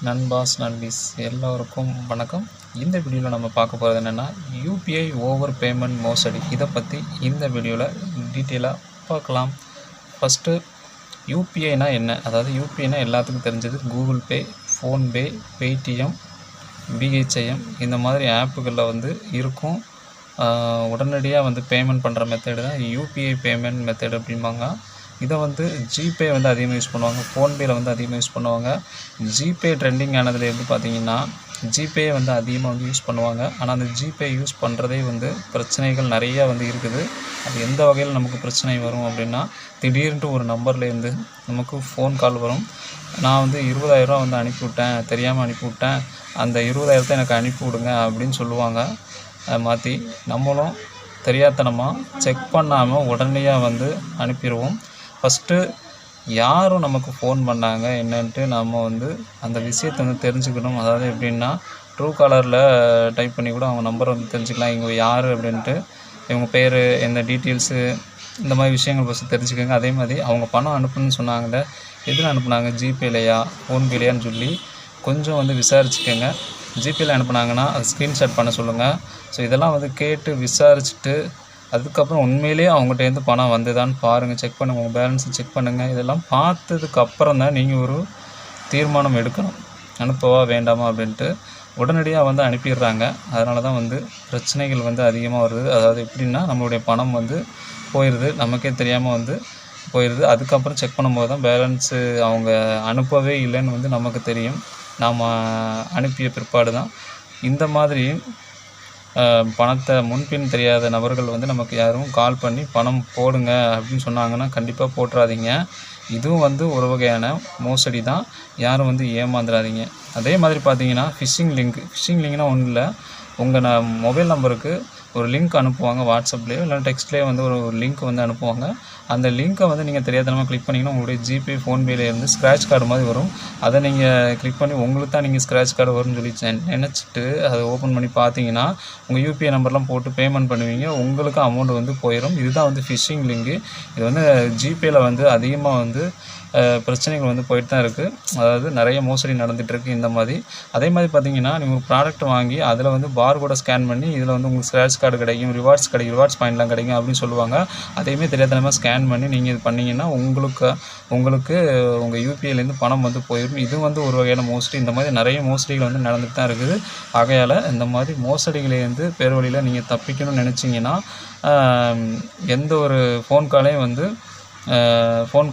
நண்பாஸ் நண்பீஸ் எல்லோருக்கும் வணக்கம். இந்த வீடியோவில் நம்ம பார்க்க போகிறது என்னென்னா, யூபிஐ ஓவர் பேமெண்ட் மோசடி. இதை பற்றி இந்த வீடியோவில் டீட்டெயிலாக பார்க்கலாம். ஃபஸ்ட்டு யூபிஐனா என்ன? அதாவது யூபிஐனா எல்லாத்துக்கும் தெரிஞ்சது Google Pay, PhonePe, Paytm, BHIM இந்த மாதிரி ஆப்புகளில் இருக்கும். உடனடியாக பேமெண்ட் பண்ணுற மெத்தடு தான் யூபிஐ பேமெண்ட் மெத்தட் அப்படிம்பாங்க. இதை ஜிபே அதிகமாக யூஸ் பண்ணுவாங்க, ஃபோன்பேயில் அதிகமாக யூஸ் பண்ணுவாங்க. ஜிபே ட்ரெண்டிங் ஆனதுலேருந்து பார்த்திங்கன்னா ஜிபே அதிகமாக யூஸ் பண்ணுவாங்க. ஆனால் அந்த ஜிபே யூஸ் பண்ணுறதே பிரச்சனைகள் நிறையா இருக்குது. அது எந்த வகையில் நமக்கு பிரச்சனை வரும் அப்படின்னா, திடீர்னு ஒரு நம்பர்லேருந்து நமக்கு ஃபோன் கால் வரும். நான் 20,000 அனுப்பிவிட்டேன், தெரியாமல் அனுப்பிவிட்டேன், அந்த 20,000 எனக்கு அனுப்பி விடுங்க அப்படின்னு சொல்லுவாங்க. மாற்றி நம்மளும் தெரியாதனமாக செக் பண்ணாமல் உடனடியாக அனுப்பிடுவோம். ஃபஸ்ட்டு யாரும் நமக்கு ஃபோன் பண்ணாங்க என்னன்ட்டு நம்ம அந்த விஷயத்தை தெரிஞ்சுக்கணும். அதாவது எப்படின்னா, ட்ரூ காலரில் டைப் பண்ணி கூட அவங்க நம்பரை தெரிஞ்சுக்கலாம். இவங்க யார் அப்படின்ட்டு, இவங்க பேர், எந்த டீட்டெயில்ஸு, இந்த மாதிரி விஷயங்கள் ஃபஸ்ட்டு தெரிஞ்சுக்கோங்க. அதே மாதிரி அவங்க பணம் அனுப்புன்னு சொன்னாங்களே, எதில் அனுப்புனாங்க, ஜிபேலையா ஃபோன்பேலையான்னு சொல்லி கொஞ்சம் விசாரிச்சுக்கோங்க. ஜிபேயில் அனுப்புனாங்கன்னா அது ஸ்க்ரீன்ஷாட் பண்ண சொல்லுங்கள். ஸோ இதெல்லாம் கேட்டு விசாரிச்சுட்டு அதுக்கப்புறம் உண்மையிலேயே அவங்ககிட்டேருந்து பணம் வந்ததான்னு பாருங்கள், செக் பண்ணுங்கள், உங்கள் பேலன்ஸை செக் பண்ணுங்கள். இதெல்லாம் பார்த்ததுக்கப்புறம் தான் நீங்கள் ஒரு தீர்மானம் எடுக்கணும், அனுப்பவா வேண்டாமா அப்படின்ட்டு. உடனடியாக அனுப்பிடுறாங்க. அதனால தான் பிரச்சனைகள் அதிகமாக வருது. அதாவது எப்படின்னா, நம்மளுடைய பணம் போயிடுது, நமக்கே தெரியாமல் போயிடுது. அதுக்கப்புறம் செக் பண்ணும்போது தான் பேலன்ஸு அவங்க அனுப்பவே இல்லைன்னு நமக்கு தெரியும். நாம் அனுப்பிய பிற்பாடு தான் இந்த மாதிரி பணத்தை முன்பின் தெரியாத நபர்கள் நமக்கு யாரும் கால் பண்ணி பணம் போடுங்க அப்படின்னு சொன்னாங்கன்னா கண்டிப்பாக போட்டுறாதீங்க. இதுவும் ஒரு வகையான மோசடி தான். யாரும் ஏமாந்துடாதீங்க. அதே மாதிரி பார்த்தீங்கன்னா, ஃபிஷிங் லிங்க்னால் ஒன்றும் இல்லை, உங்கள் மொபைல் நம்பருக்கு ஒரு லிங்க் அனுப்புவாங்க. வாட்ஸ்அப்லேயோ இல்லை டெக்ஸ்ட்லேயோ ஒரு லிங்க் அனுப்புவாங்க. அந்த லிங்க்கை நீங்கள் தெரியாதனமாக கிளிக் பண்ணிங்கன்னா உங்களுடைய ஜிபே, ஃபோன்பேலேருந்து ஸ்க்ராட்ச் கார்டு மாதிரி வரும். அதை நீங்கள் கிளிக் பண்ணி உங்களுக்கு தான் ஸ்க்ராட்ச் கார்டு வரும்னு சொல்லி நினச்சிட்டு அதை ஓப்பன் பண்ணி பார்த்தீங்கன்னா உங்கள் யூபிஐ நம்பர்லாம் போட்டு பேமெண்ட் பண்ணுவீங்க. உங்களுக்கு அமௌண்ட் போயிடும். இதுதான் ஃபிஷிங் லிங்கு. இது ஜிபேயில் அதிகமாக பிரச்சனைகள் போயிட்டு தான் இருக்குது. அதாவது நிறைய மோசடி நடந்துகிட்ருக்கு இந்த மாதிரி. அதே மாதிரி பார்த்தீங்கன்னா, நீங்கள் ஒரு ப்ராடக்ட் வாங்கி அதில் பார்கோடை ஸ்கேன் பண்ணி இதில் உங்களுக்கு ஸ்க்ராட்ச் கார்டு கிடைக்கும், ரிவார்ட்ஸ் ரிவார்ட்ஸ் பாயிண்ட்லாம் கிடைக்கும் அப்படின்னு சொல்லுவாங்க. அதையுமே தெரியாதனமாக ஸ்கேன் பண்ணி நீங்கள் இது பண்ணிங்கன்னா உங்களுக்கு உங்கள் யூபிஐலேருந்து பணம் போயிடும். இது ஒரு வகையான மோசடி. இந்த மாதிரி நிறைய மோசடிகள் நடந்துட்டு தான் இருக்குது. ஆகையால் இந்த மாதிரி மோசடிகளிலேருந்து பேர் வழியில் நீங்கள் தப்பிக்கணும்னு நினச்சிங்கன்னா, எந்த ஒரு ஃபோன்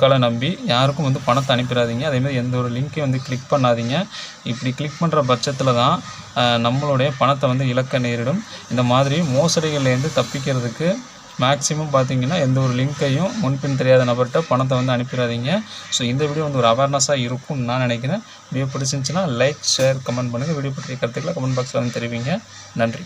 காலை நம்பி யாருக்கும் பணத்தை அனுப்பிடாதீங்க. அதேமாதிரி எந்த ஒரு லிங்க்கையும் கிளிக் பண்ணாதீங்க. இப்படி கிளிக் பண்ணுற பட்சத்தில் தான் நம்மளுடைய பணத்தை இழக்க நேரிடும். இந்த மாதிரி மோசடிகள்லேருந்து தப்பிக்கிறதுக்கு மேக்ஸிமம் பார்த்தீங்கன்னா, எந்த ஒரு லிங்க்கையும் முன்பின் தெரியாத நபர்கிட்ட பணத்தை அனுப்பிடாதீங்க. ஸோ இந்த வீடியோ ஒரு அவேர்னஸாக இருக்கும்னு நான் நினைக்கிறேன். வீடியோ பிடிச்சிருந்துச்சுன்னா லைக், ஷேர், கமெண்ட் பண்ணுங்கள். வீடியோ பற்றிய கருத்துக்களை கமெண்ட் பாக்ஸில் தெரிவிங்க. நன்றி.